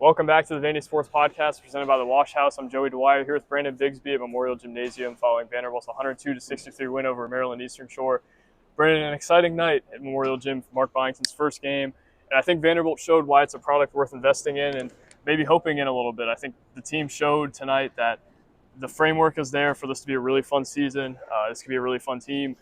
Welcome back to the Vandy Sports Podcast presented by the Wash House. I'm Joey Dwyer here with Brandon Bigsby at Memorial Gymnasium following Vanderbilt's 102-63 win over Maryland Eastern Shore. Brandon, an exciting night at Memorial Gym for Mark Byington's first game, and I think Vanderbilt showed why it's a product worth investing in and maybe hoping in a little bit. I think the team showed tonight that the framework is there for this to be a really fun season. This could be a really fun team.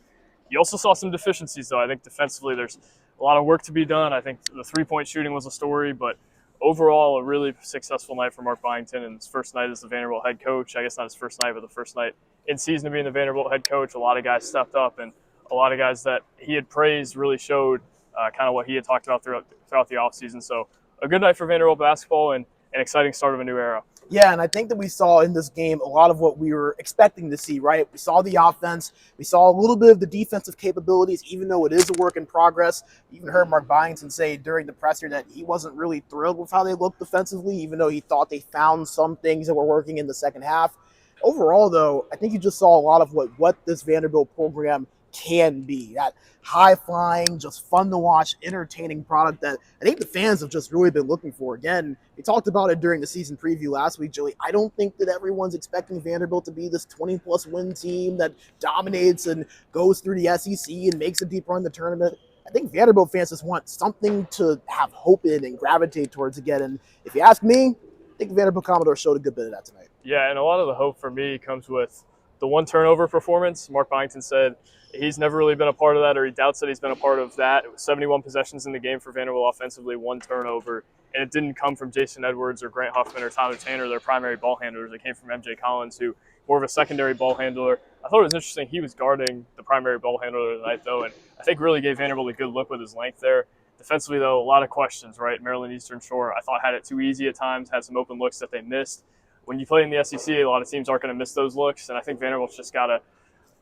You also saw some deficiencies, though. I think defensively there's a lot of work to be done. I think the three-point shooting was a story, but overall, a really successful night for Mark Byington and his first night as the Vanderbilt head coach. I guess not his first night, but the first night in season of being the Vanderbilt head coach. A lot of guys stepped up, and a lot of guys that he had praised really showed kind of what he had talked about throughout the offseason. So a good night for Vanderbilt basketball and an exciting start of a new era. Yeah, and I think that we saw in this game a lot of what we were expecting to see, right? We saw the offense. We saw a little bit of the defensive capabilities, even though it is a work in progress. You even heard Mark Byington say during the presser that he wasn't really thrilled with how they looked defensively, even though he thought they found some things that were working in the second half. Overall, though, I think you just saw a lot of what this Vanderbilt program can be. That high-flying, just fun-to-watch, entertaining product that I think the fans have just really been looking for. Again, we talked about it during the season preview last week, Joey. I don't think that everyone's expecting Vanderbilt to be this 20-plus win team that dominates and goes through the SEC and makes a deep run in the tournament. I think Vanderbilt fans just want something to have hope in and gravitate towards again. And if you ask me, I think Vanderbilt Commodores showed a good bit of that tonight. Yeah, and a lot of the hope for me comes with the one turnover performance. Mark Byington said he's never really been a part of that, or he doubts that he's been a part of that. It was 71 possessions in the game for Vanderbilt offensively, one turnover, and it didn't come from Jason Edwards or Grant Huffman or Tyler Tanner, their primary ball handlers. It came from MJ Collins, who more of a secondary ball handler. I thought it was interesting he was guarding the primary ball handler tonight, though, and I think really gave Vanderbilt a good look with his length there. Defensively, though, a lot of questions, right? Maryland Eastern Shore, I thought had it too easy at times, had some open looks that they missed. When you play in the SEC, a lot of teams aren't going to miss those looks, and I think Vanderbilt's just got to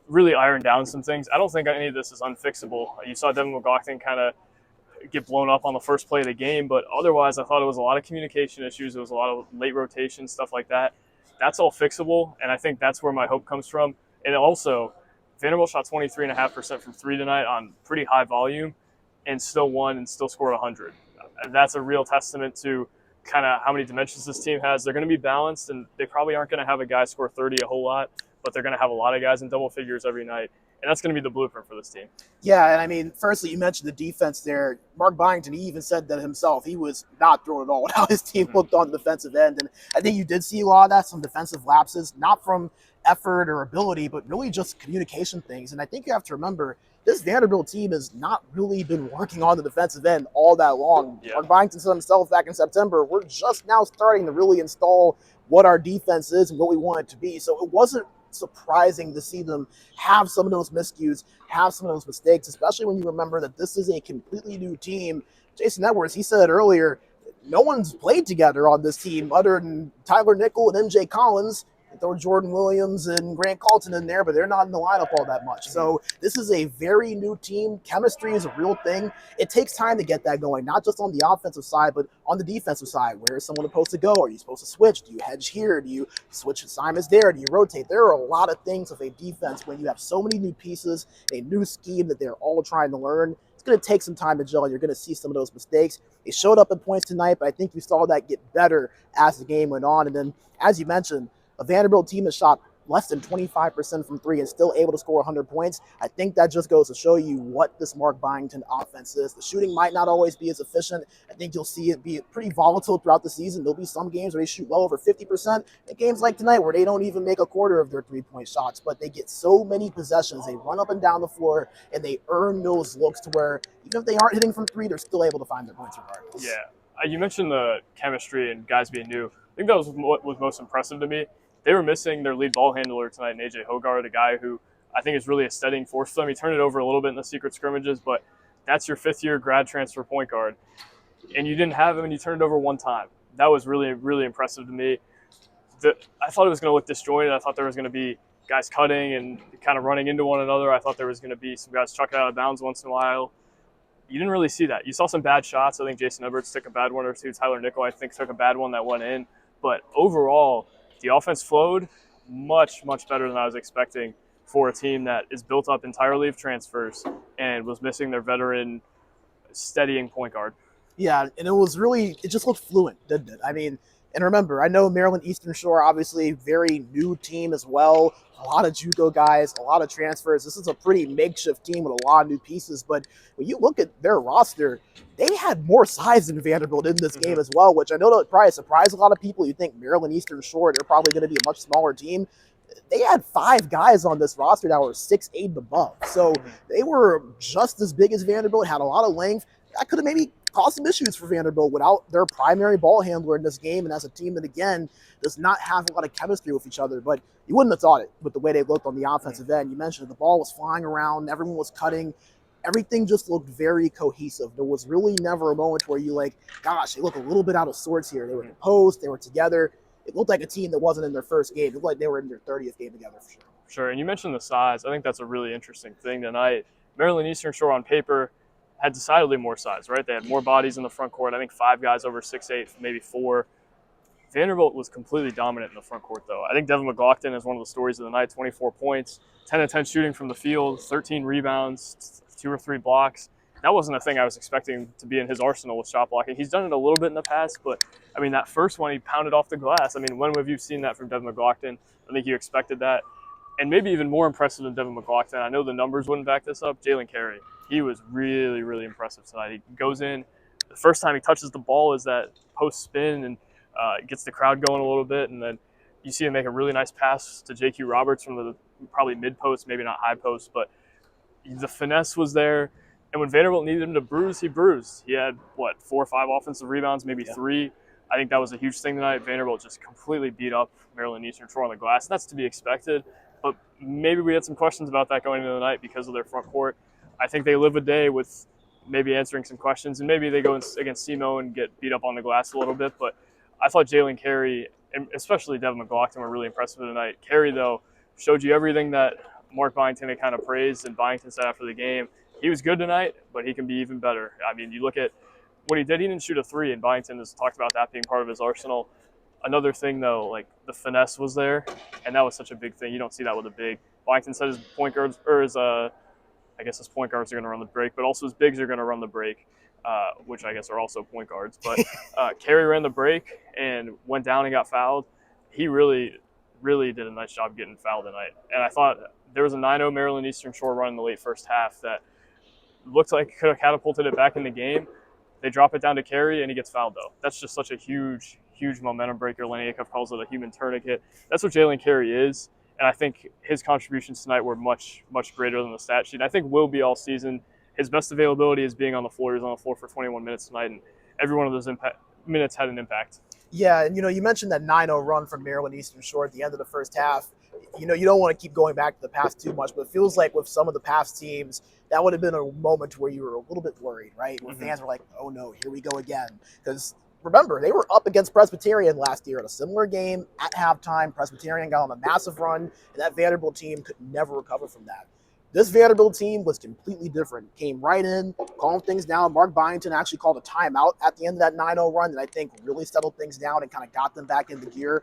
really iron down some things. I don't think any of this is unfixable. You saw Devin McLaughlin kind of get blown up on the first play of the game, but otherwise I thought it was a lot of communication issues. It was a lot of late rotation, stuff like that. That's all fixable, and I think that's where my hope comes from. And also, Vanderbilt shot 23.5% from three tonight on pretty high volume and still won and still scored 100. That's a real testament to kind of how many dimensions this team has. They're going to be balanced, and they probably aren't going to have a guy score 30 a whole lot, but they're going to have a lot of guys in double figures every night, and that's going to be the blueprint for this team. Yeah, and I mean, firstly, you mentioned the defense there. Mark Byington, he even said that himself. He was not thrilled at all with how his team looked on the defensive end, and I think you did see a lot of that, some defensive lapses, not from effort or ability, but really just communication things. And I think you have to remember, this Vanderbilt team has not really been working on the defensive end all that long. Yeah. Mark Byington said himself back in September, we're just now starting to really install what our defense is and what we want it to be. So it wasn't surprising to see them have some of those miscues, have some of those mistakes, especially when you remember that this is a completely new team. Jason Edwards, he said earlier, no one's played together on this team other than Tyler Nickel and MJ Collins. Throw Jordan Williams and Grant Carlton in there, but they're not in the lineup all that much. So this is a very new team. Chemistry is a real thing. It takes time to get that going, not just on the offensive side, but on the defensive side. Where is someone supposed to go? Are you supposed to switch? Do you hedge here? Do you switch assignments there? Do you rotate? There are a lot of things with a defense when you have so many new pieces, a new scheme that they're all trying to learn. It's going to take some time to gel. You're going to see some of those mistakes. They showed up at points tonight, but I think you saw that get better as the game went on. And then, as you mentioned, a Vanderbilt team that shot less than 25% from three and still able to score 100 points. I think that just goes to show you what this Mark Byington offense is. The shooting might not always be as efficient. I think you'll see it be pretty volatile throughout the season. There'll be some games where they shoot well over 50%, and games like tonight where they don't even make a quarter of their three-point shots, but they get so many possessions. They run up and down the floor, and they earn those looks to where even if they aren't hitting from three, they're still able to find their points regardless. Yeah. You mentioned the chemistry and guys being new. I think that was what was most impressive to me. They were missing their lead ball handler tonight, in A.J. Hogarth, a guy who I think is really a steadying force for them. He turned it over a little bit in the secret scrimmages, but that's your fifth-year grad transfer point guard. And you didn't have him, and you turned it over one time. That was really, really impressive to me. I thought it was going to look disjointed. I thought there was going to be guys cutting and kind of running into one another. I thought there was going to be some guys chucking out of bounds once in a while. You didn't really see that. You saw some bad shots. I think Jason Edwards took a bad one or two. Tyler Nickel, I think, took a bad one that went in. But overall, the offense flowed much, much better than I was expecting for a team that is built up entirely of transfers and was missing their veteran steadying point guard. Yeah, and it just looked fluent, didn't it? I mean, and remember, I know Maryland Eastern Shore, obviously, very new team as well. A lot of JUCO guys, a lot of transfers. This is a pretty makeshift team with a lot of new pieces. But when you look at their roster, they had more size than Vanderbilt in this Mm-hmm. game as well, which I know that probably surprised a lot of people. You think Maryland Eastern Shore, they're probably going to be a much smaller team. They had 5 guys on this roster that were 6'8" and above. So Mm-hmm. they were just as big as Vanderbilt, had a lot of length. That could have maybe caused some issues for Vanderbilt without their primary ball handler in this game, and as a team that, again, does not have a lot of chemistry with each other. But you wouldn't have thought it with the way they looked on the offensive end. You mentioned the ball was flying around, everyone was cutting. Everything just looked very cohesive. There was really never a moment where you like, gosh, they look a little bit out of sorts here. They were composed, they were together. It looked like a team that wasn't in their first game. It looked like they were in their 30th game together for sure. Sure, and you mentioned the size. I think that's a really interesting thing tonight. Maryland Eastern Shore on paper had decidedly more size, right? They had more bodies in the front court. I think 5 guys over 6'8", maybe 4. Vanderbilt was completely dominant in the front court, though. I think Devin McLaughlin is one of the stories of the night. 24 points, 10 of 10 shooting from the field, 13 rebounds, 2 or 3 blocks. That wasn't a thing I was expecting to be in his arsenal with shot blocking. He's done it a little bit in the past, but I mean, that first one, he pounded off the glass. I mean, when have you seen that from Devin McLaughlin? I think you expected that. And maybe even more impressive than Devin McLaughlin. I know the numbers wouldn't back this up. Jalen Carey, he was really, really impressive tonight. He goes in, the first time he touches the ball is that post spin and gets the crowd going a little bit, and then you see him make a really nice pass to J.Q. Roberts from the probably mid post, maybe not high post, but the finesse was there. And when Vanderbilt needed him to bruise, he bruised. He had, 4 or 5 offensive rebounds, maybe 3. I think that was a huge thing tonight. Vanderbilt just completely beat up Maryland Eastern Shore on the glass. That's to be expected, but maybe we had some questions about that going into the night because of their front court. I think they live a day with maybe answering some questions, and maybe they go against SEMO and get beat up on the glass a little bit, but I thought Jalen Carey, and especially Devin McLaughlin, were really impressive tonight. Carey, though, showed you everything that Mark Byington had kind of praised, and Byington said after the game, he was good tonight, but he can be even better. I mean, you look at what he did, he didn't shoot a 3, and Byington has talked about that being part of his arsenal. Another thing, though, like the finesse was there, and that was such a big thing. You don't see that with a big. Byington said his point guards, or his, I guess his point guards are going to run the break, but also his bigs are going to run the break. Which I guess are also point guards. But Carey ran the break and went down and got fouled. He really, really did a nice job getting fouled tonight. And I thought there was a 9-0 Maryland Eastern Shore run in the late first half that looked like could have catapulted it back in the game. They drop it down to Carey, and he gets fouled, though. That's just such a huge, huge momentum breaker. Lenny Acuff calls it a human tourniquet. That's what Jalen Carey is. And I think his contributions tonight were much, much greater than the stat sheet. I think will be all season. His best availability is being on the floor. He was on the floor for 21 minutes tonight, and every one of those minutes had an impact. Yeah, and you mentioned that 9-0 run from Maryland Eastern Shore at the end of the first half. You don't want to keep going back to the past too much, but it feels like with some of the past teams, that would have been a moment where you were a little bit worried, right? Where fans were like, oh no, here we go again. Because remember, they were up against Presbyterian last year in a similar game at halftime. Presbyterian got on a massive run, and that Vanderbilt team could never recover from that. This Vanderbilt team was completely different. Came right in, calmed things down. Mark Byington actually called a timeout at the end of that 9-0 run that I think really settled things down and kind of got them back into gear,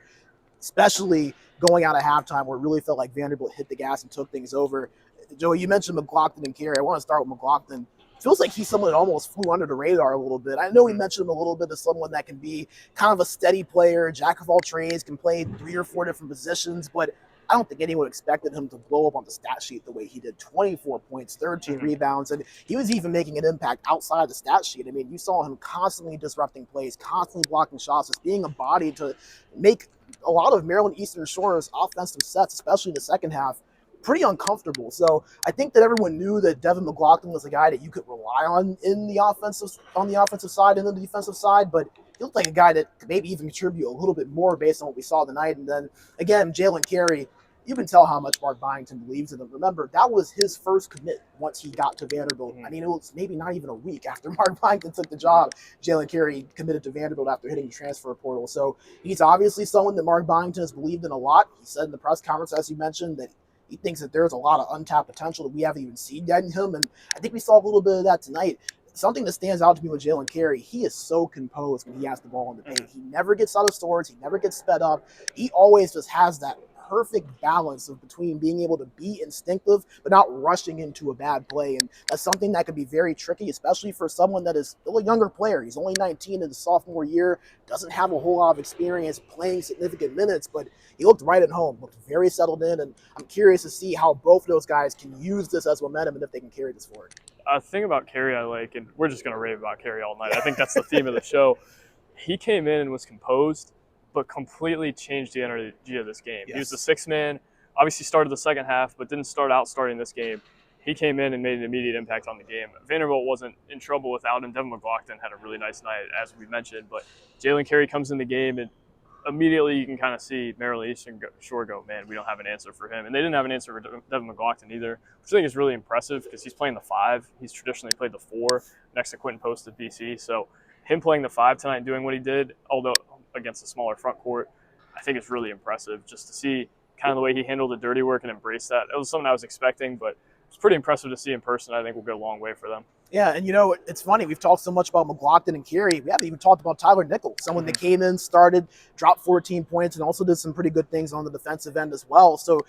especially going out of halftime where it really felt like Vanderbilt hit the gas and took things over. Joey, you mentioned McLaughlin and Carey. I want to start with McLaughlin. Feels like he's someone that almost flew under the radar a little bit. I know we mentioned him a little bit as someone that can be kind of a steady player, jack of all trades, can play 3 or 4 different positions, but I don't think anyone expected him to blow up on the stat sheet the way he did. 24 points, 13 rebounds, and he was even making an impact outside the stat sheet. I mean, you saw him constantly disrupting plays, constantly blocking shots, just being a body to make a lot of Maryland Eastern Shore's offensive sets, especially in the second half, pretty uncomfortable. So I think that everyone knew that Devin McLaughlin was a guy that you could rely on on the offensive side and the defensive side, but he looked like a guy that could maybe even contribute a little bit more based on what we saw tonight. And then again, Jalen Carey, you can tell how much Mark Byington believes in him. Remember, that was his first commit once he got to Vanderbilt. I mean, it was maybe not even a week after Mark Byington took the job. Jalen Carey committed to Vanderbilt after hitting the transfer portal. So he's obviously someone that Mark Byington has believed in a lot. He said in the press conference, as you mentioned, that he thinks that there's a lot of untapped potential that we haven't even seen yet in him. And I think we saw a little bit of that tonight. Something that stands out to me with Jalen Carey, he is so composed when he has the ball in the paint. He never gets out of sorts. He never gets sped up. He always just has that perfect balance of between being able to be instinctive but not rushing into a bad play. And that's something that can be very tricky, especially for someone that is still a younger player. He's only 19 in his sophomore year, doesn't have a whole lot of experience playing significant minutes, but he looked right at home, looked very settled in, and I'm curious to see how both of those guys can use this as momentum and if they can carry this forward. A thing about Carey I like, and we're just going to rave about Carey all night. I think that's the theme of the show. He came in and was composed, but completely changed the energy of this game. Yes. He was the sixth man, obviously started the second half, but didn't start out starting this game. He came in and made an immediate impact on the game. Vanderbilt wasn't in trouble without him. Devin McLaughlin had a really nice night, as we mentioned, but Jalen Carey comes in the game, and immediately you can kind of see Maryland Eastern Shore go, man, we don't have an answer for him. And they didn't have an answer for Devin McLaughlin either, which I think is really impressive because he's playing the 5. He's traditionally played the 4 next to Quentin Post at BC. So him playing the 5 tonight and doing what he did, although against a smaller front court, I think it's really impressive just to see kind of the way he handled the dirty work and embraced that. It was something I was expecting, but it's pretty impressive to see in person. I think will go a long way for them. Yeah, and it's funny. We've talked so much about McLaughlin and Carey. We haven't even talked about Tyler Nichols, someone that came in, started, dropped 14 points, and also did some pretty good things on the defensive end as well. So,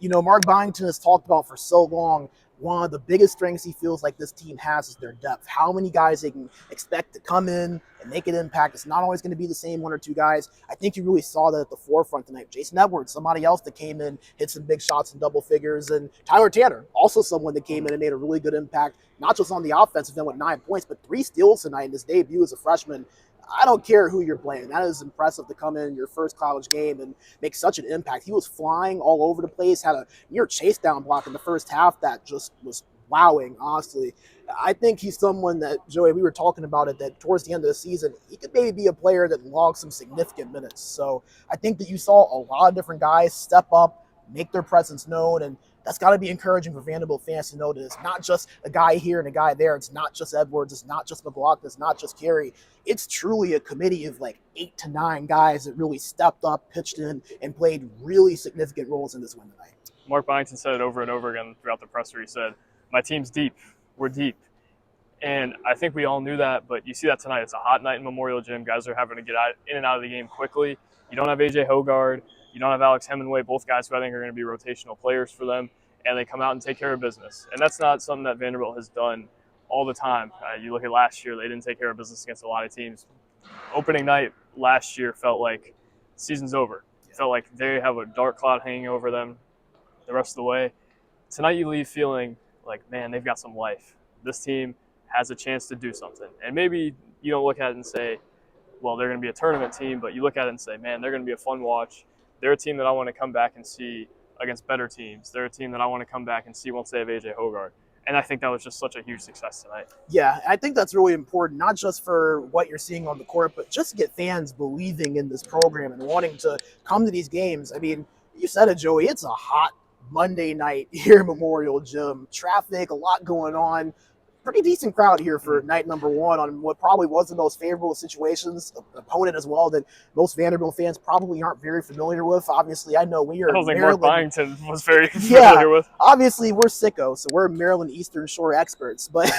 Mark Byington has talked about for so long, one of the biggest strengths he feels like this team has is their depth. How many guys they can expect to come in and make an impact. It's not always going to be the same 1 or 2 guys. I think you really saw that at the forefront tonight. Jason Edwards, somebody else that came in, hit some big shots in double figures. And Tyler Tanner, also someone that came in and made a really good impact, not just on the offensive end with 9 points, but 3 steals tonight in his debut as a freshman. I don't care who you're playing. That is impressive to come in your first college game and make such an impact. He was flying all over the place, had a near chase down block in the first half that just was wowing, honestly. I think he's someone that, Joey, we were talking about it, that towards the end of the season, he could maybe be a player that logs some significant minutes. So I think that you saw a lot of different guys step up, make their presence known, and that's got to be encouraging for Vanderbilt fans to know that it's not just a guy here and a guy there. It's not just Edwards. It's not just McLaughlin. It's not just Carey. It's truly a committee of like 8 to 9 guys that really stepped up, pitched in, and played really significant roles in this win tonight. Mark Byington said it over and over again throughout the presser. He said, my team's deep. We're deep. And I think we all knew that, but you see that tonight. It's a hot night in Memorial Gym. Guys are having to get in and out of the game quickly. You don't have A.J. Hogard. You don't have Alex Hemingway, both guys who I think are going to be rotational players for them, and they come out and take care of business. And that's not something that Vanderbilt has done all the time. You look at last year, they didn't take care of business against a lot of teams. Opening night last year felt like season's over. It felt like they have a dark cloud hanging over them the rest of the way. Tonight you leave feeling like, man, they've got some life. This team has a chance to do something. And maybe you don't look at it and say, well, they're going to be a tournament team, but you look at it and say, man, they're going to be a fun watch. They're a team that I want to come back and see against better teams. They're a team that I want to come back and see once they have A.J. Hogard. And I think that was just such a huge success tonight. Yeah, I think that's really important, not just for what you're seeing on the court, but just to get fans believing in this program and wanting to come to these games. I mean, you said it, Joey, it's a hot Monday night here at Memorial Gym. Traffic, a lot going on. Pretty decent crowd here for night number 1 on what probably was the most favorable situations. An opponent as well that most Vanderbilt fans probably aren't very familiar with. Obviously, I know we are. I don't think Mark Byington was very familiar familiar with. Obviously, we're sickos, so we're Maryland Eastern Shore experts. But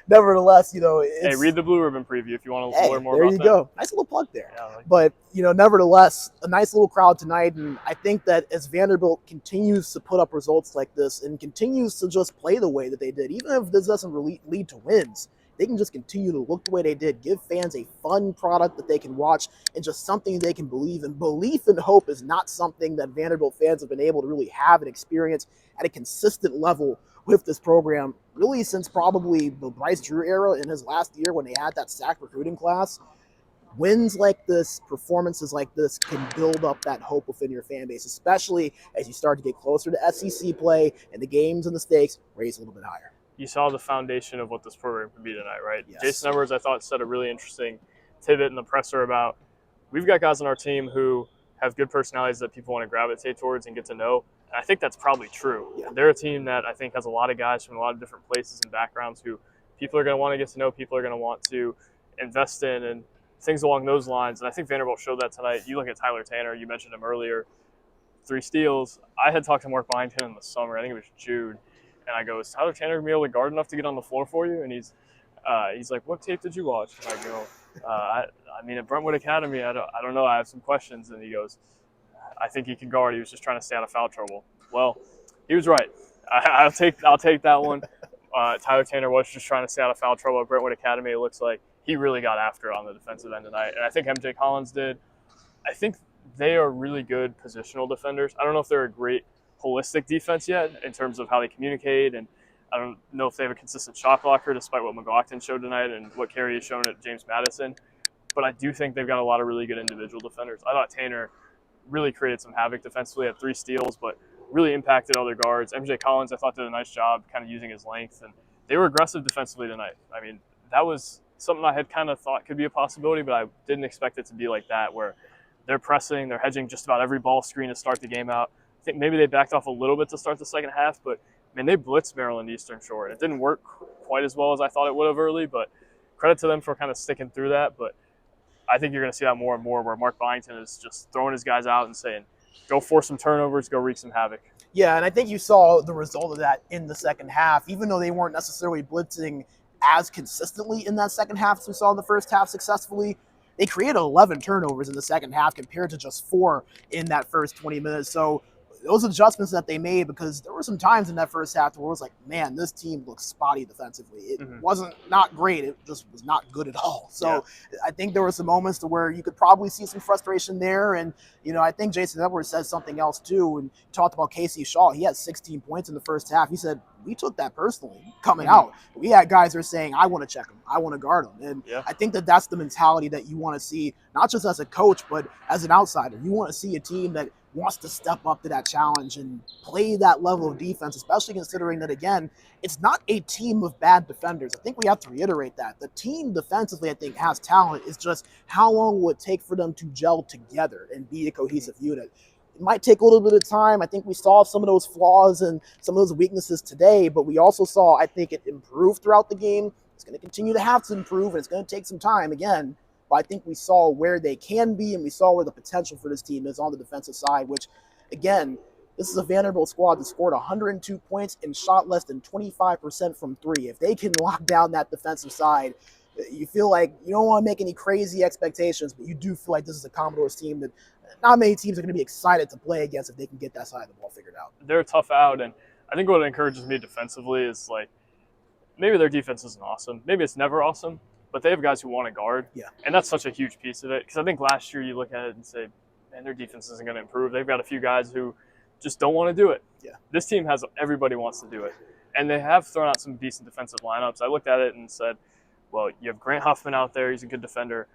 nevertheless, it's, hey, read the Blue Ribbon preview if you want to learn more about that. There you go. Nice little plug there. Yeah, but, nevertheless, a nice little crowd tonight. And I think that as Vanderbilt continues to put up results like this and continues to just play the way that they did, even if this doesn't really lead to wins, they can just continue to look the way they did, give fans a fun product that they can watch and just something they can believe in. Belief and hope is not something that Vanderbilt fans have been able to really have and experience at a consistent level with this program, really since probably the Bryce Drew era in his last year when they had that stacked recruiting class. Wins like this, performances like this can build up that hope within your fan base, especially as you start to get closer to SEC play and the games and the stakes raise a little bit higher. You saw the foundation of what this program could be tonight, right? Yes. Jason Edwards, I thought, said a really interesting tidbit in the presser about we've got guys on our team who have good personalities that people want to gravitate towards and get to know. And I think that's probably true. Yeah. They're a team that I think has a lot of guys from a lot of different places and backgrounds who people are going to want to get to know, people are going to want to invest in, and things along those lines. And I think Vanderbilt showed that tonight. You look at Tyler Tanner, you mentioned him earlier, 3 steals. I had talked to Mark Byington in the summer, I think it was June, and I go, is Tyler Tanner going to be able to guard enough to get on the floor for you? And he's like, what tape did you watch? And I go, I mean, at Brentwood Academy, I don't know, I have some questions. And he goes, I think he can guard. He was just trying to stay out of foul trouble. Well, he was right. I'll take that one. Tyler Tanner was just trying to stay out of foul trouble at Brentwood Academy. It looks like he really got after it on the defensive end tonight, and I think MJ Collins did. I think they are really good positional defenders. I don't know if they're a great holistic defense yet in terms of how they communicate, and I don't know if they have a consistent shot blocker despite what McLaughlin showed tonight and what Carey has shown at James Madison. But I do think they've got a lot of really good individual defenders. I thought Tanner really created some havoc defensively, had 3 steals, but really impacted other guards. MJ Collins, I thought, did a nice job kind of using his length, and they were aggressive defensively tonight. I mean, that was something I had kind of thought could be a possibility, but I didn't expect it to be like that, where they're pressing, they're hedging just about every ball screen to start the game out. I think maybe they backed off a little bit to start the second half, but, man, they blitzed Maryland Eastern Shore. It didn't work quite as well as I thought it would have early, but credit to them for kind of sticking through that. But I think you're going to see that more and more, where Mark Byington is just throwing his guys out and saying, go force some turnovers, go wreak some havoc. Yeah, and I think you saw the result of that in the second half, even though they weren't necessarily blitzing as consistently in that second half as we saw in the first half successfully. They created 11 turnovers in the second half compared to just 4 in that first 20 minutes. So those adjustments that they made, because there were some times in that first half where it was like, man, this team looks spotty defensively. It wasn't not great. It just was not good at all. So I think there were some moments to where you could probably see some frustration there. And, you know, I think Jason Edwards said something else too, and talked about Casey Shaw. He had 16 points in the first half. He said, we took that personally coming out. We had guys that are saying, I want to check him. I want to guard him. And I think that that's the mentality that you want to see, not just as a coach, but as an outsider. You want to see a team that wants to step up to that challenge and play that level of defense, especially considering that, again, it's not a team of bad defenders. I think we have to reiterate that. The team defensively, I think, has talent. It's just how long will it take for them to gel together and be a cohesive unit. It might take a little bit of time. I think we saw some of those flaws and some of those weaknesses today, but we also saw, I think, it improved throughout the game. It's going to continue to have to improve, and it's going to take some time again. But I think we saw where they can be, and we saw where the potential for this team is on the defensive side, which, again, this is a Vanderbilt squad that scored 102 points and shot less than 25% from 3. If they can lock down that defensive side, you feel like you don't want to make any crazy expectations, but you do feel like this is a Commodores team that not many teams are going to be excited to play against if they can get that side of the ball figured out. They're tough out, and I think what encourages me defensively is, like, maybe their defense isn't awesome. Maybe it's never awesome, but they have guys who want to guard. Yeah. And that's such a huge piece of it, because I think last year you look at it and say, man, their defense isn't going to improve. They've got a few guys who just don't want to do it. Yeah. This team has everybody wants to do it. And they have thrown out some decent defensive lineups. I looked at it and said, well, you have Grant Huffman out there. He's a good defender.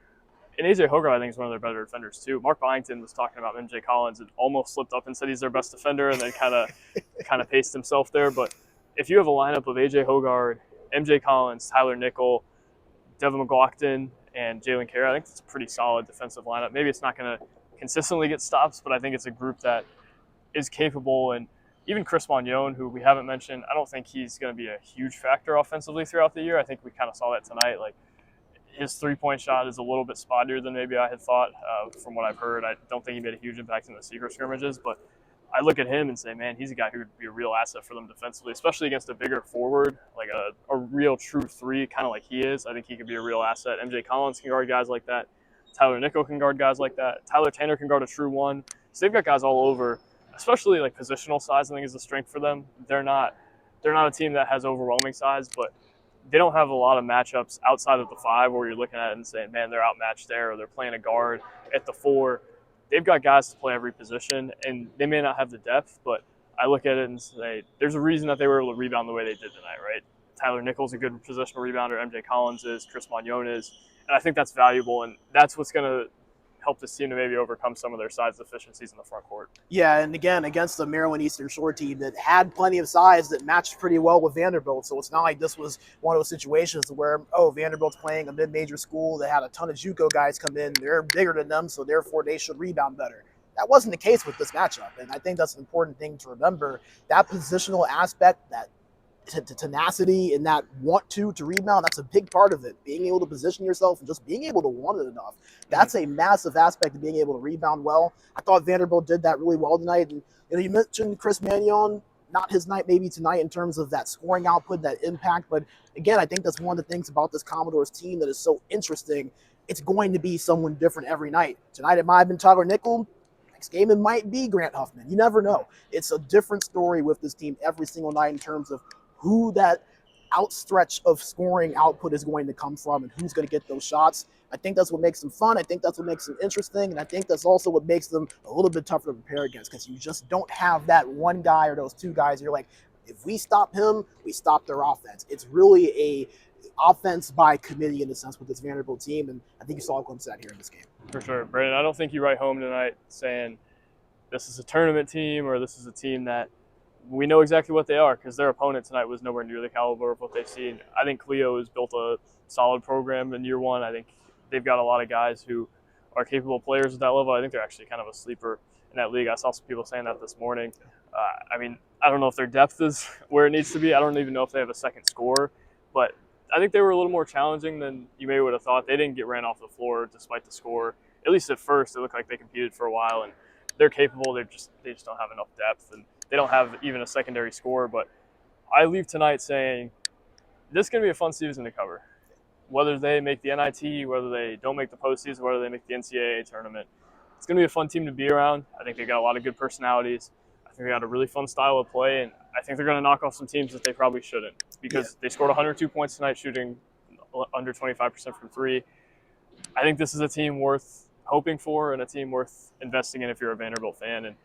And A.J. Hogarth, I think, is one of their better defenders, too. Mark Byington was talking about MJ Collins and almost slipped up and said he's their best defender, and then kind of paced himself there. But if you have a lineup of A.J. Hogarth, MJ Collins, Tyler Nickel, Devin McLaughlin, and Jalen Carey, I think it's a pretty solid defensive lineup. Maybe it's not going to consistently get stops, but I think it's a group that is capable. And even Chris Magnon, who we haven't mentioned, I don't think he's going to be a huge factor offensively throughout the year. I think we kind of saw that tonight. Like, his three-point shot is a little bit spottier than maybe I had thought from what I've heard. I don't think he made a huge impact in the secret scrimmages, but I look at him and say, man, he's a guy who would be a real asset for them defensively, especially against a bigger forward, like a real true 3, kind of like he is. I think he could be a real asset. MJ Collins can guard guys like that. Tyler Nickel can guard guys like that. Tyler Tanner can guard a true 1. So they've got guys all over, especially like positional size, I think is a strength for them. They're not a team that has overwhelming size, but they don't have a lot of matchups outside of the 5 where you're looking at it and saying, man, they're outmatched there, or they're playing a guard at the 4. They've got guys to play every position, and they may not have the depth, but I look at it and say there's a reason that they were able to rebound the way they did tonight, right? Tyler Nickel's a good positional rebounder. MJ Collins is. Chris Magnon is. And I think that's valuable, and that's what's going to help this team to maybe overcome some of their size deficiencies in the front court. Yeah, and again, against the Maryland Eastern Shore team that had plenty of size that matched pretty well with Vanderbilt. So it's not like this was one of those situations where, Vanderbilt's playing a mid-major school that had a ton of JUCO guys come in. They're bigger than them, so therefore they should rebound better. That wasn't the case with this matchup, and I think that's an important thing to remember. That positional aspect, that tenacity and that want to rebound, that's a big part of it. Being able to position yourself and just being able to want it enough. That's a massive aspect of being able to rebound well. I thought Vanderbilt did that really well tonight. And you mentioned Chris Magnon, not his night maybe tonight in terms of that scoring output, that impact. But again, I think that's one of the things about this Commodores team that is so interesting. It's going to be someone different every night. Tonight it might have been Tyler Nickel. Next game, it might be Grant Huffman. You never know. It's a different story with this team every single night in terms of who that outstretch of scoring output is going to come from and who's going to get those shots. I think that's what makes them fun. I think that's what makes them interesting. And I think that's also what makes them a little bit tougher to prepare against because you just don't have that one guy or those two guys. You're like, if we stop him, we stop their offense. It's really a offense by committee in a sense with this Vanderbilt team. And I think you saw a glimpse of that here in this game. For sure. Brandon, I don't think you write home tonight saying this is a tournament team or this is a team that we know exactly what they are because their opponent tonight was nowhere near the caliber of what they've seen. I think Cleo has built a solid program in year one. I think they've got a lot of guys who are capable players at that level. I think they're actually kind of a sleeper in that league. I saw some people saying that this morning. I mean, I don't know if their depth is where it needs to be. I don't even know if they have a second scorer, but I think they were a little more challenging than you maybe would have thought. They didn't get ran off the floor despite the score. At least at first, it looked like they competed for a while, and they're capable. They just don't have enough depth, and they don't have even a secondary scorer. But I leave tonight saying this is going to be a fun season to cover. Whether they make the NIT, whether they don't make the postseason, whether they make the NCAA tournament, it's going to be a fun team to be around. I think they got a lot of good personalities. I think they got a really fun style of play, and I think they're going to knock off some teams that they probably shouldn't because they scored 102 points tonight, shooting under 25% from three. I think this is a team worth hoping for and a team worth investing in if you're a Vanderbilt fan. And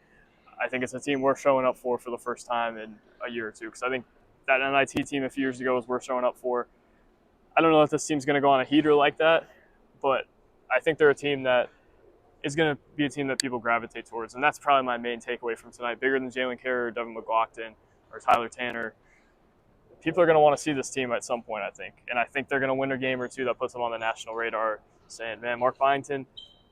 I think it's a team worth showing up for the first time in a year or two because I think that NIT team a few years ago was worth showing up for. I don't know if this team's going to go on a heater like that, but I think they're a team that is going to be a team that people gravitate towards. And that's probably my main takeaway from tonight. Bigger than Jalen Carey or Devin McLaughlin or Tyler Tanner. People are going to want to see this team at some point, I think. And I think they're going to win a game or two that puts them on the national radar saying, man, Mark Byington,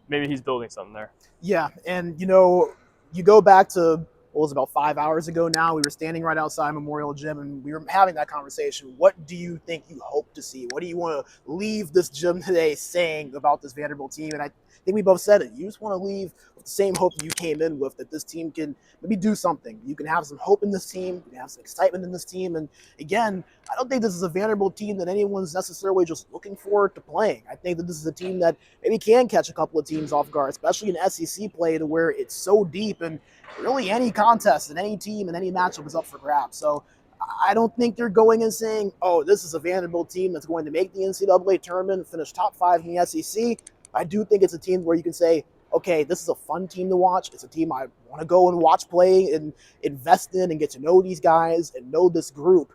maybe he's building something there. Yeah, and, you know, you go back to what was about 5 hours ago now. We were standing right outside Memorial Gym, and we were having that conversation. What do you think you hope to see? What do you want to leave this gym today saying about this Vanderbilt team? And I think we both said it. You just want to leave with the same hope that you came in with, that this team can maybe do something. You can have some hope in this team. You can have some excitement in this team. And, again, I don't think this is a Vanderbilt team that anyone's necessarily just looking forward to playing. I think that this is a team that maybe can catch a couple of teams off guard, especially in SEC play to where it's so deep and really any contest and any team and any matchup is up for grabs. So I don't think they're going and saying, oh, this is a Vanderbilt team that's going to make the NCAA tournament and finish top 5 in the SEC. I do think it's a team where you can say, okay, this is a fun team to watch. It's a team I want to go and watch play and invest in and get to know these guys and know this group.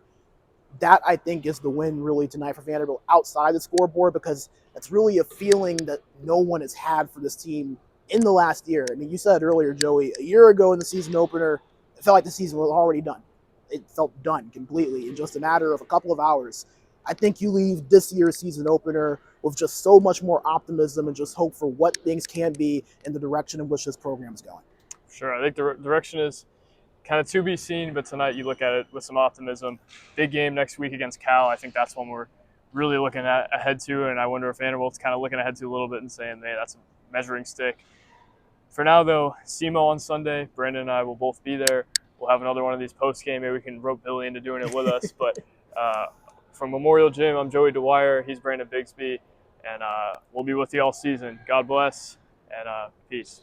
That, I think, is the win really tonight for Vanderbilt outside the scoreboard because that's really a feeling that no one has had for this team in the last year. I mean, you said earlier, Joey, a year ago in the season opener, it felt like the season was already done. It felt done completely in just a matter of a couple of hours. I think you leave this year's season opener with just so much more optimism and just hope for what things can be in the direction in which this program is going. Sure. I think the direction is kind of to be seen, but tonight you look at it with some optimism. Big game next week against Cal. I think that's one we're really looking ahead to, and I wonder if Vanderbilt's kind of looking ahead to a little bit and saying, hey, that's a measuring stick. For now, though, SEMO on Sunday. Brandon and I will both be there. We'll have another one of these post-game. Maybe we can rope Billy into doing it with us. But from Memorial Gym, I'm Joey Dwyer. He's Brandon Bigsby. And we'll be with you all season. God bless, and peace.